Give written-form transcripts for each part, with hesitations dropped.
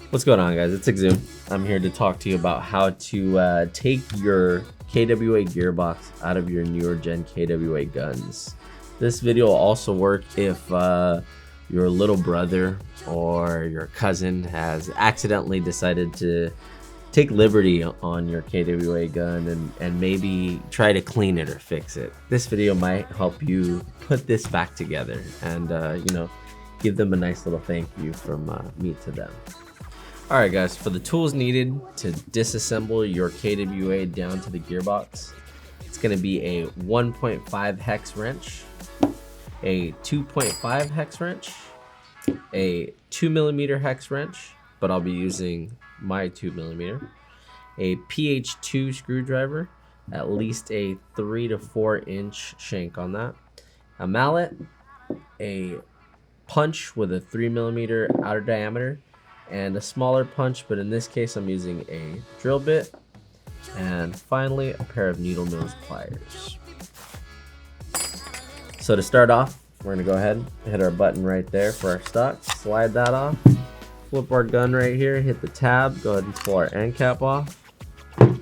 What's going on, guys? It's Exum. I'm here to talk to you about how to take your KWA gearbox out of your newer gen KWA guns. This video will also work if your little brother or your cousin has accidentally decided to take liberty on your KWA gun and maybe try to clean it or fix it. This video might help you put this back together and give them a nice little thank you from me to them. Alright guys, for the tools needed to disassemble your KWA down to the gearbox, it's going to be a 1.5 hex wrench, a 2.5 hex wrench, a 2mm hex wrench, but I'll be using my 2mm, a PH2 screwdriver, at least a 3 to 4 inch shank on that, a mallet, a punch with a 3mm outer diameter, and a smaller punch, but in this case I'm using a drill bit, and finally a pair of needle nose pliers. So to start off, we're going to go ahead and hit our button right there for our stock, slide that off, flip our gun right here, hit the tab, go ahead and pull our end cap off, and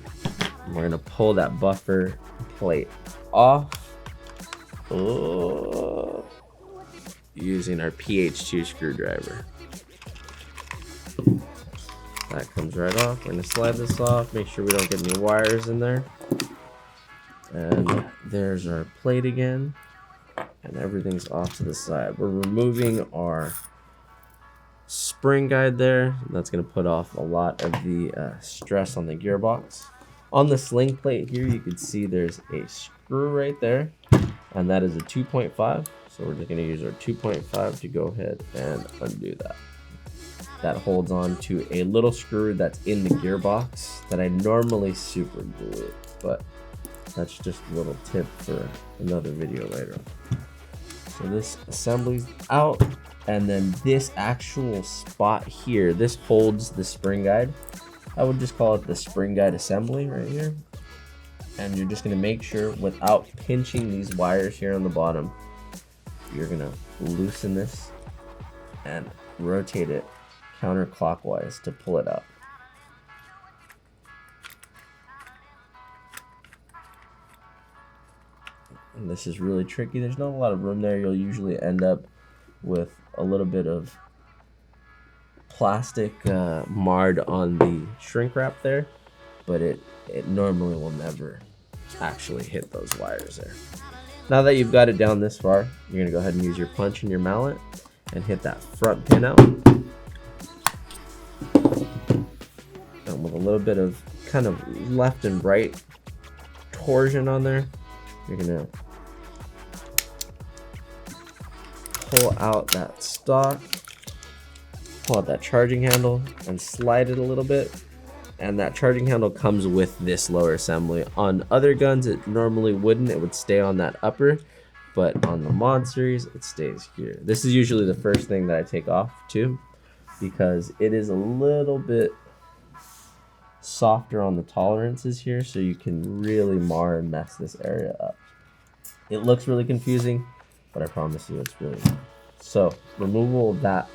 we're going to pull that buffer plate off using our PH2 screwdriver. That comes right off. We're going to slide this off, make sure we don't get any wires in there. And there's our plate again. And everything's off to the side. We're removing our spring guide there. That's going to put off a lot of the stress on the gearbox. On the sling plate here, you can see there's a screw right there. And that is a 2.5. So we're just going to use our 2.5 to go ahead and undo that. That holds on to a little screw that's in the gearbox that I normally super glue, but that's just a little tip for another video later. So this assembly's out, and then this actual spot here, this holds the spring guide. I would just call it the spring guide assembly right here. And you're just gonna make sure without pinching these wires here on the bottom, you're gonna loosen this and rotate it counterclockwise to pull it up. And this is really tricky. There's not a lot of room there. You'll usually end up with a little bit of plastic marred on the shrink wrap there, but it normally will never actually hit those wires there. Now that you've got it down this far, you're gonna go ahead and use your punch and your mallet and hit that front pin out. And with a little bit of kind of left and right torsion on there, you're gonna pull out that stock, pull out that charging handle and slide it a little bit. And that charging handle comes with this lower assembly. On other guns it normally wouldn't, it would stay on that upper, but on the mod series it stays here. This is usually the first thing that I take off too, because it is a little bit softer on the tolerances here, so you can really mar and mess this area up. It looks really confusing, but I promise you it's really not. So removal of that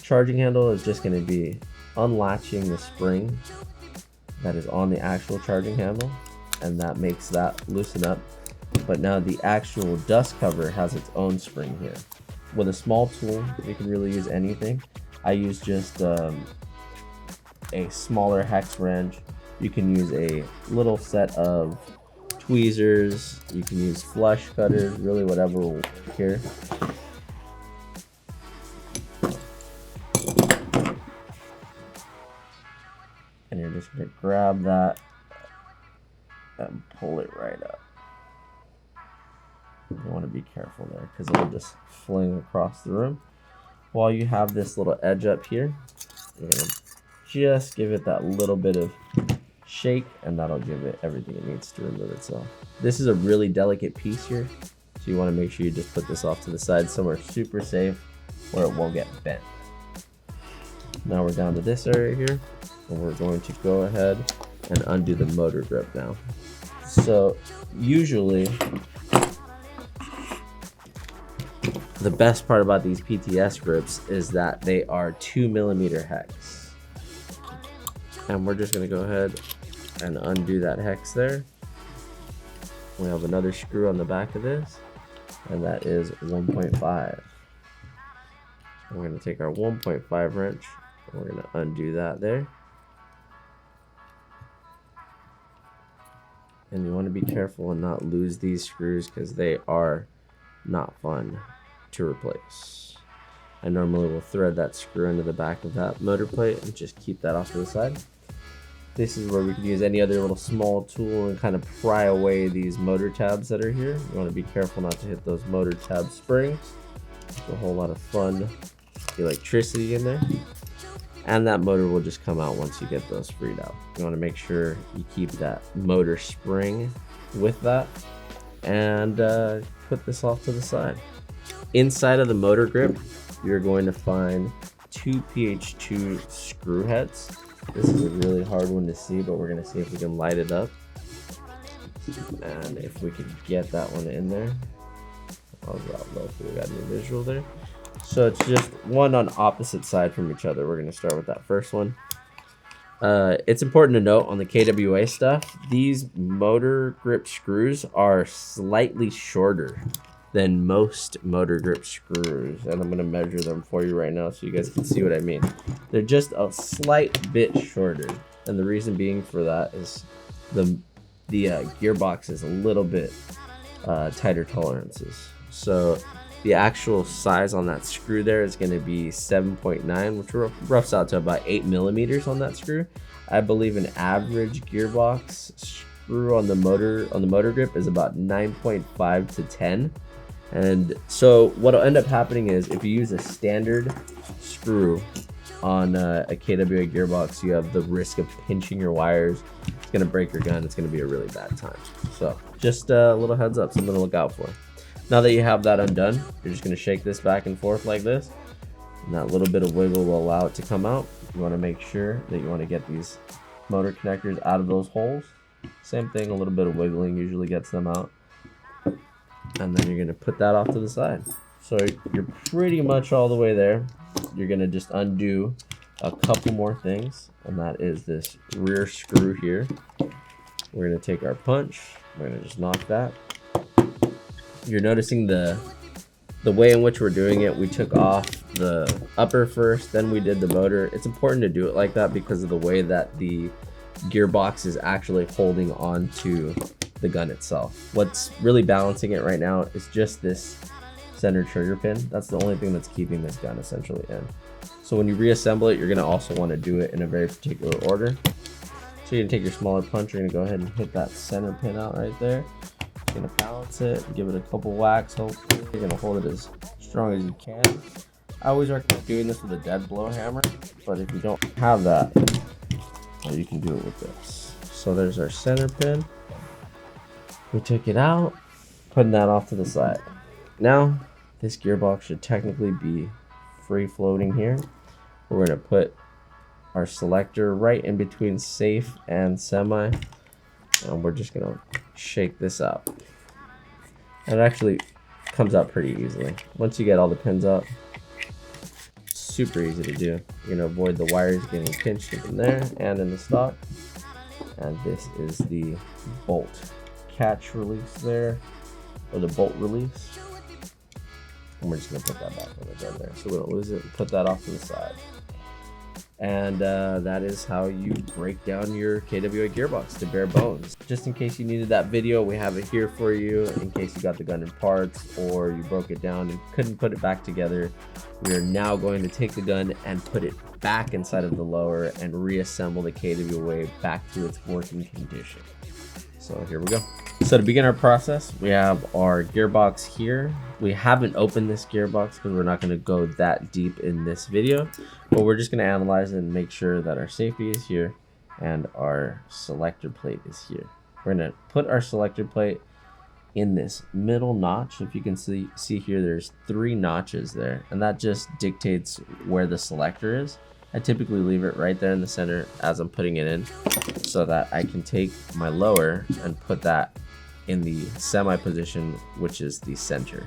charging handle is just going to be unlatching the spring that is on the actual charging handle, and that makes that loosen up. But now the actual dust cover has its own spring here. With a small tool, you can really use anything. I use just a smaller hex wrench. You can use a little set of tweezers. You can use flush cutters, really whatever will work here. And you're just going to grab that and pull it right up. You want to be careful there because it'll just fling across the room. While you have this little edge up here, you're going to just give it that little bit of shake, and that'll give it everything it needs to remove itself. This is a really delicate piece here, so you want to make sure you just put this off to the side somewhere super safe where it won't get bent. Now we're down to this area here, and we're going to go ahead and undo the motor grip now. So usually The best part about these PTS grips is that they are 2mm hex. And we're just gonna go ahead and undo that hex there. We have another screw on the back of this, and that is 1.5. We're gonna take our 1.5 wrench, and we're gonna undo that there. And you want to be careful and not lose these screws because they are not fun to replace. I normally will thread that screw into the back of that motor plate and just keep that off to the side. This is where we can use any other little small tool and kind of pry away these motor tabs that are here. You want to be careful not to hit those motor tab springs. There's a whole lot of fun electricity in there. And that motor will just come out once you get those freed out. You want to make sure you keep that motor spring with that, and put this off to the side. Inside of the motor grip, you're going to find 2 PH2 screw heads. This is a really hard one to see, but we're going to see if we can light it up. And if we can get that one in there. I'll drop low so we got any visual there. So it's just one on opposite side from each other. We're going to start with that first one. It's important to note on the KWA stuff, these motor grip screws are slightly shorter than most motor grip screws. And I'm going to measure them for you right now so you guys can see what I mean. They're just a slight bit shorter. And the reason being for that is the gearbox is a little bit tighter tolerances. So the actual size on that screw there is going to be 7.9, which roughs out to about 8mm on that screw. I believe an average gearbox screw on the motor grip is about 9.5 to 10. And so what'll end up happening is if you use a standard screw on a KWA gearbox, you have the risk of pinching your wires. It's going to break your gun. It's going to be a really bad time. So just a little heads up, something to look out for. Now that you have that undone, you're just going to shake this back and forth like this. And that little bit of wiggle will allow it to come out. You want to make sure that you want to get these motor connectors out of those holes. Same thing, a little bit of wiggling usually gets them out. And then you're going to put that off to the side. So you're pretty much all the way there. You're going to just undo a couple more things. And that is this rear screw here. We're going to take our punch. We're going to just knock that. You're noticing the way in which we're doing it. We took off the upper first, then we did the motor. It's important to do it like that because of the way that the gearbox is actually holding on to the gun itself. What's really balancing it right now is just this center trigger pin. That's the only thing that's keeping this gun essentially in. So when you reassemble it, you're going to also want to do it in a very particular order. So you're going to take your smaller punch, you're going to go ahead and hit that center pin out right there. You're going to balance it, give it a couple whacks. Hopefully you're going to hold it as strong as you can. I always recommend doing this with a dead blow hammer, but if you don't have that, you can do it with this. So there's our center pin. We took it out, putting that off to the side. Now this gearbox should technically be free floating here. We're going to put our selector right in between safe and semi, and we're just going to shake this out. And it actually comes out pretty easily once you get all the pins up. Super easy to do. You're going to avoid the wires getting pinched in there and in the stock. And this is the bolt catch release there, or the bolt release. And we're just going to put that back on the gun there so we don't lose it. Put that off to the side. And that is how you break down your KWA gearbox to bare bones. Just in case you needed that video, we have it here for you. In case you got the gun in parts or you broke it down and couldn't put it back together, we are now going to take the gun and put it back inside of the lower and reassemble the KWA back to its working condition. So here we go. So to begin our process, we have our gearbox here. We haven't opened this gearbox because we're not going to go that deep in this video, but we're just going to analyze it and make sure that our safety is here and our selector plate is here. We're going to put our selector plate in this middle notch. If you can see here, there's 3 notches there, and that just dictates where the selector is. I typically leave it right there in the center as I'm putting it in so that I can take my lower and put that in the semi position, which is the center.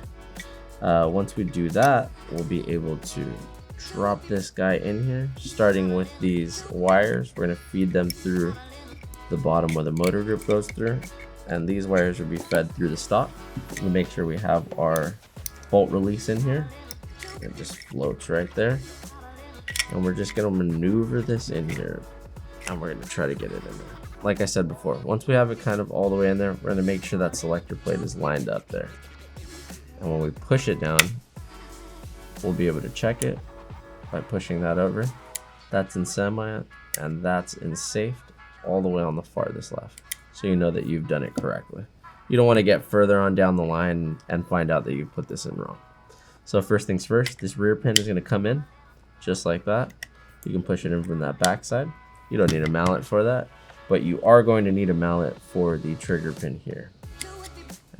Once we do that, we'll be able to drop this guy in here, starting with these wires. We're going to feed them through the bottom where the motor grip goes through, and these wires will be fed through the stock. We'll make sure we have our bolt release in here. It just floats right there, and we're just going to maneuver this in here, and we're going to try to get it in there. Like I said before, once we have it kind of all the way in there, we're going to make sure that selector plate is lined up there, and when we push it down, we'll be able to check it by pushing that over. That's in semi, and that's in safe, all the way on the farthest left, so you know that you've done it correctly. You don't want to get further on down the line and find out that you put this in wrong. So first things first, this rear pin is going to come in just like that. You can push it in from that back side. You don't need a mallet for that, but you are going to need a mallet for the trigger pin here.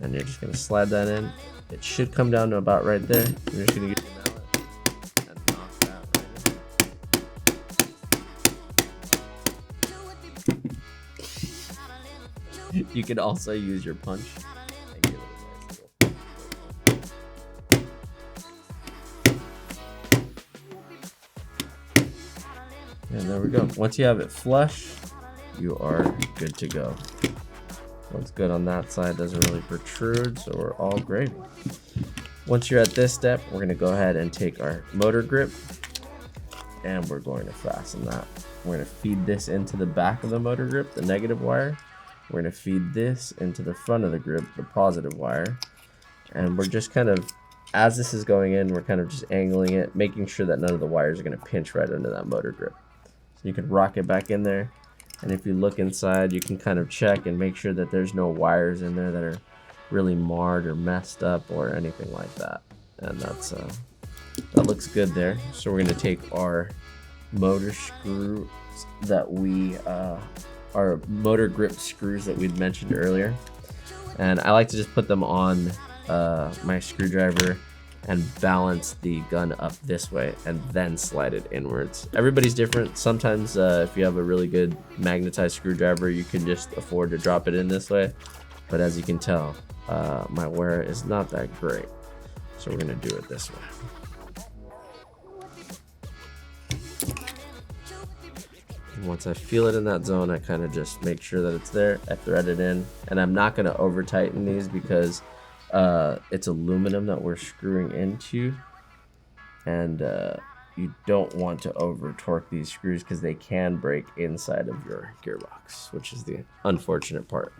And you're just going to slide that in. It should come down to about right there. You're just going to use your mallet and knock that right in. You can also use your punch and give it a nice little. And there we go. Once you have it flush, you are good to go. Looks good on that side, doesn't really protrude, so we're all gravy. Once you're at this step, we're going to go ahead and take our motor grip, and we're going to fasten that. We're going to feed this into the back of the motor grip, the negative wire. We're going to feed this into the front of the grip, the positive wire. And we're just kind of, as this is going in, we're kind of just angling it, making sure that none of the wires are going to pinch right under that motor grip. So you can rock it back in there. And if you look inside, you can kind of check and make sure that there's no wires in there that are really marred or messed up or anything like that. And that's that looks good there. So we're going to take our motor screw that we our motor grip screws that we'd mentioned earlier, and I like to just put them on my screwdriver and balance the gun up this way and then slide it inwards. Everybody's different. Sometimes if you have a really good magnetized screwdriver, you can just afford to drop it in this way, but as you can tell, my wear is not that great, so we're going to do it this way. And once I feel it in that zone, I kind of just make sure that it's there. I thread it in, and I'm not going to over tighten these because it's aluminum that we're screwing into, and you don't want to over torque these screws because they can break inside of your gearbox, which is the unfortunate part.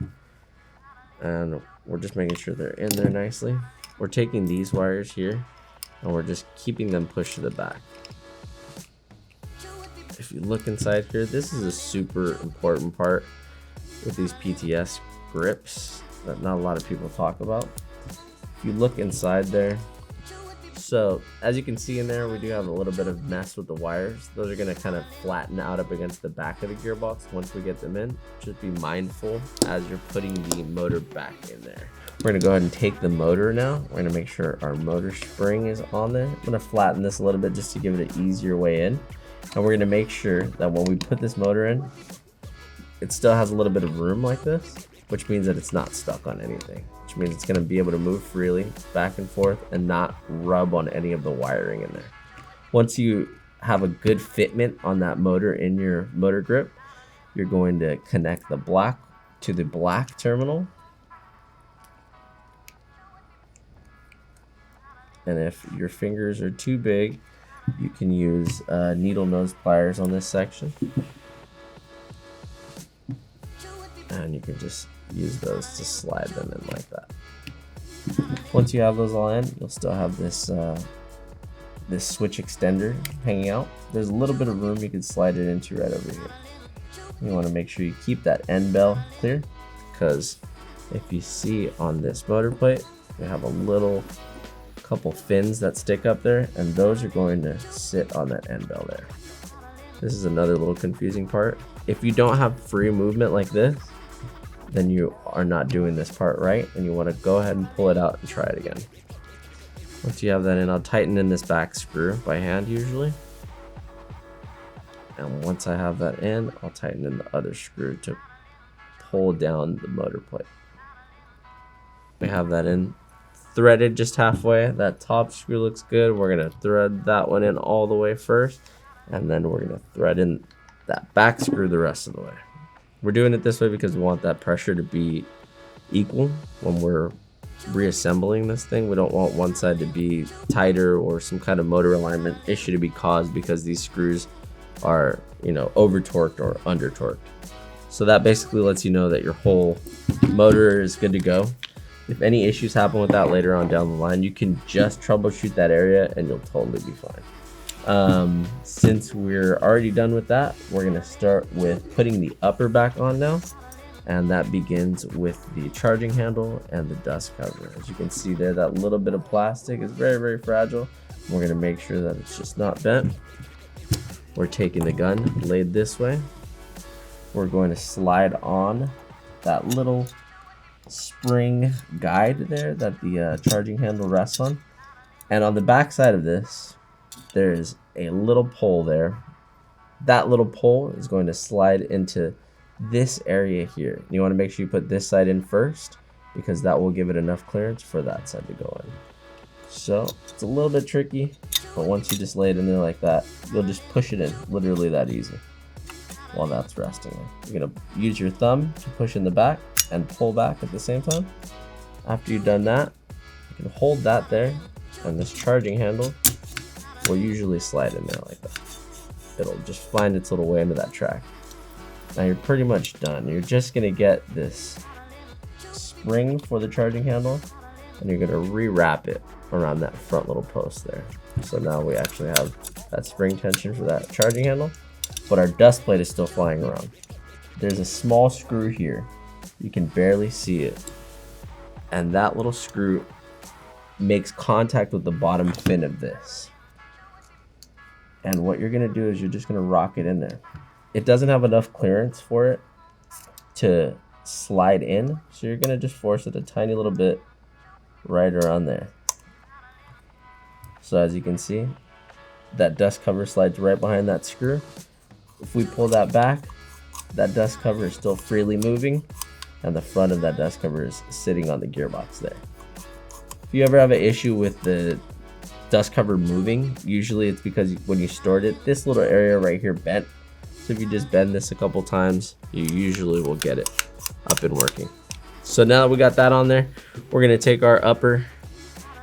And we're just making sure they're in there nicely. We're taking these wires here and we're just keeping them pushed to the back. If you look inside here, this is a super important part with these PTS grips that not a lot of people talk about. If you look inside there, so as you can see in there, we do have a little bit of mess with the wires. Those are going to kind of flatten out up against the back of the gearbox once we get them in. Just be mindful as you're putting the motor back in there. We're going to go ahead and take the motor now. We're going to make sure our motor spring is on there. I'm going to flatten this a little bit just to give it an easier way in. And we're going to make sure that when we put this motor in, it still has a little bit of room like this, which means that it's not stuck on anything, which means it's going to be able to move freely back and forth and not rub on any of the wiring in there. Once you have a good fitment on that motor in your motor grip, you're going to connect the black to the black terminal. And if your fingers are too big, you can use needle nose pliers on this section. And you can just use those to slide them in like that. Once you have those all in, you'll still have this this switch extender hanging out. There's a little bit of room you can slide it into right over here. You want to make sure you keep that end bell clear, because if you see on this motor plate, we have a little couple fins that stick up there, and those are going to sit on that end bell there. This is another little confusing part. If you don't have free movement like this, then you are not doing this part right, and you want to go ahead and pull it out and try it again. Once you have that in, I'll tighten in this back screw by hand usually. And once I have that in, I'll tighten in the other screw to pull down the motor plate. We have that in threaded just halfway. That top screw looks good. We're gonna thread that one in all the way first, and then we're gonna thread in that back screw the rest of the way. We're doing it this way because we want that pressure to be equal when we're reassembling this thing. We don't want one side to be tighter or some kind of motor alignment issue to be caused because these screws are, you know, over torqued or under torqued. So that basically lets you know that your whole motor is good to go. If any issues happen with that later on down the line, you can just troubleshoot that area and you'll totally be fine. Since we're already done with that, we're gonna start with putting the upper back on now. And that begins with the charging handle and the dust cover. As you can see there, that little bit of plastic is very, very fragile. We're gonna make sure that it's just not bent. We're taking the gun laid this way. We're going to slide on that little spring guide there that the charging handle rests on. And on the back side of this, there's a little pole there. That little pole is going to slide into this area here. You want to make sure you put this side in first because that will give it enough clearance for that side to go in. So it's a little bit tricky, but once you just lay it in there like that, you'll just push it in, literally that easy, while that's resting there. You're gonna use your thumb to push in the back and pull back at the same time. After you've done that, you can hold that there, and this charging handle will usually slide in there like that. It'll just find its little way into that track. Now you're pretty much done. You're just gonna get this spring for the charging handle, and you're gonna rewrap it around that front little post there. So now we actually have that spring tension for that charging handle, but our dust plate is still flying around. There's a small screw here. You can barely see it. And that little screw makes contact with the bottom fin of this. And what you're gonna do is you're just gonna rock it in there. It doesn't have enough clearance for it to slide in, so you're gonna just force it a tiny little bit right around there. So as you can see, that dust cover slides right behind that screw. If we pull that back, that dust cover is still freely moving, and the front of that dust cover is sitting on the gearbox there. If you ever have an issue with the dust cover moving, usually it's because when you stored it, this little area right here bent. So if you just bend this a couple times, you usually will get it up and working. So now that we got that on there, we're gonna take our upper,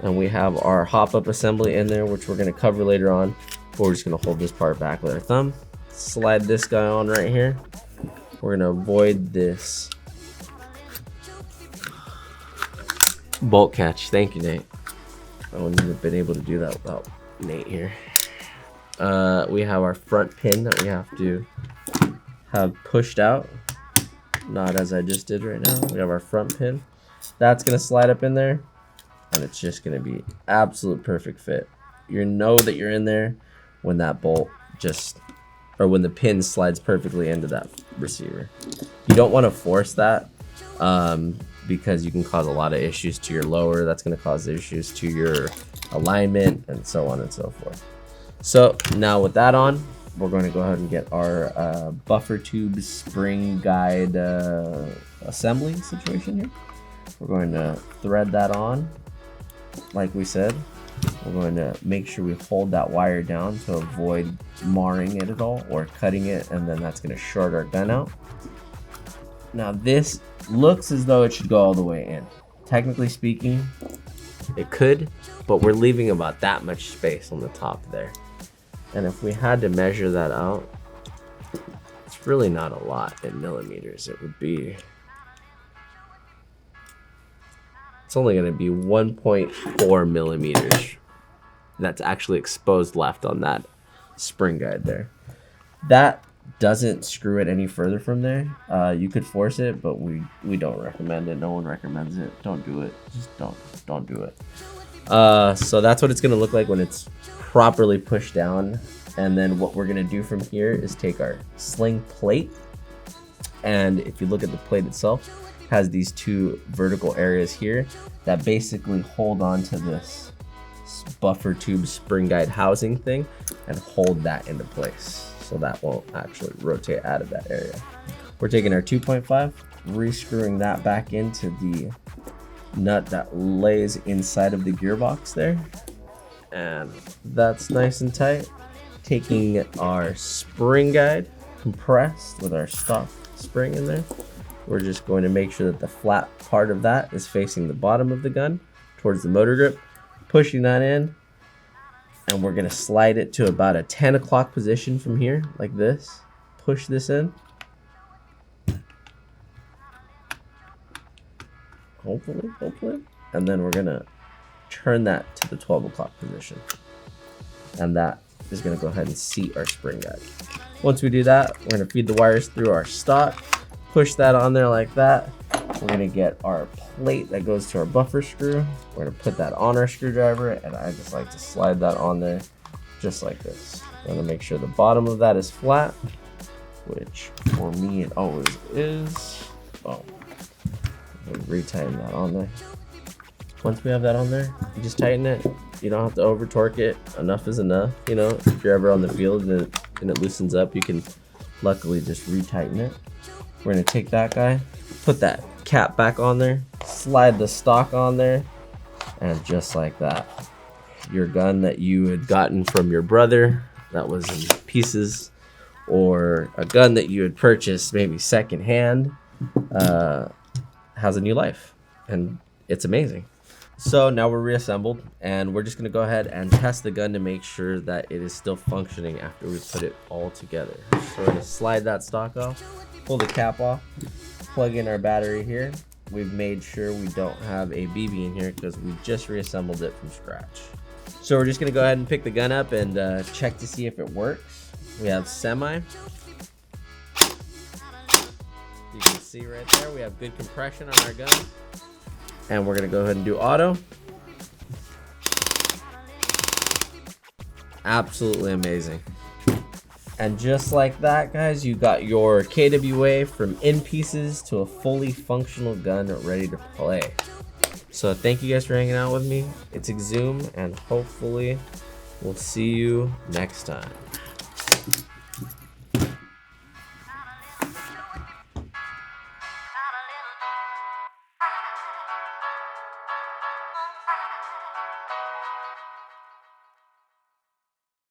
and we have our hop-up assembly in there, which we're gonna cover later on. But we're just gonna hold this part back with our thumb, slide this guy on right here. We're gonna avoid this bolt catch. Thank you, Nate. I wouldn't have been able to do that without Nate here. We have our front pin that we have to have pushed out, not as I just did right now. We have our front pin. That's gonna slide up in there, and it's just gonna be absolute perfect fit. You know that you're in there when that bolt when the pin slides perfectly into that receiver. You don't want to force that because you can cause a lot of issues to your lower. That's going to cause issues to your alignment and so on and so forth. So now with that on, we're going to go ahead and get our buffer tube spring guide assembly situation here. We're going to thread that on like we said. We're going to make sure we hold that wire down to avoid marring it at all or cutting it, and then that's going to short our gun out. Now this looks as though it should go all the way in. Technically speaking, it could, but we're leaving about that much space on the top there. And if we had to measure that out, it's really not a lot in millimeters. It would be, it's only going to be 1.4 millimeters that's actually exposed left on that spring guide there. That doesn't screw it any further from there. You could force it, but we don't recommend it. No one recommends it. Don't do it. Just don't do it. So that's what it's going to look like when it's properly pushed down. And then what we're going to do from here is take our sling plate, and if you look at the plate itself, has these two vertical areas here that basically hold on to this buffer tube spring guide housing thing and hold that into place, so that won't actually rotate out of that area. We're taking our 2.5, rescrewing that back into the nut that lays inside of the gearbox there, and that's nice and tight. Taking our spring guide compressed with our stock spring in there, we're just going to make sure that the flat part of that is facing the bottom of the gun towards the motor grip, pushing that in, and we're going to slide it to about a 10 o'clock position from here, like this. Push this in. Hopefully. And then we're going to turn that to the 12 o'clock position. And that is going to go ahead and seat our spring guide. Once we do that, we're going to feed the wires through our stock, push that on there like that. We're going to get our plate that goes to our buffer screw. We're going to put that on our screwdriver, and I just like to slide that on there just like this. I'm going to make sure the bottom of that is flat, which for me it always is. Oh, retighten that on there. Once we have that on there, you just tighten it. You don't have to over torque it. Enough is enough. You know, if you're ever on the field and it loosens up, you can luckily just retighten it. We're gonna take that guy, put that cap back on there, slide the stock on there, and just like that, your gun that you had gotten from your brother that was in pieces, or a gun that you had purchased maybe secondhand, has a new life, and it's amazing. So now we're reassembled, and we're just gonna go ahead and test the gun to make sure that it is still functioning after we put it all together. So we're gonna slide that stock off, pull the cap off, plug in our battery here. We've made sure we don't have a BB in here because we just reassembled it from scratch. So we're just gonna go ahead and pick the gun up and check to see if it works. We have semi. You can see right there, we have good compression on our gun. And we're gonna go ahead and do auto. Absolutely amazing. And just like that, guys, you got your KWA from in pieces to a fully functional gun ready to play. So thank you guys for hanging out with me. It's Exhume, and hopefully we'll see you next time.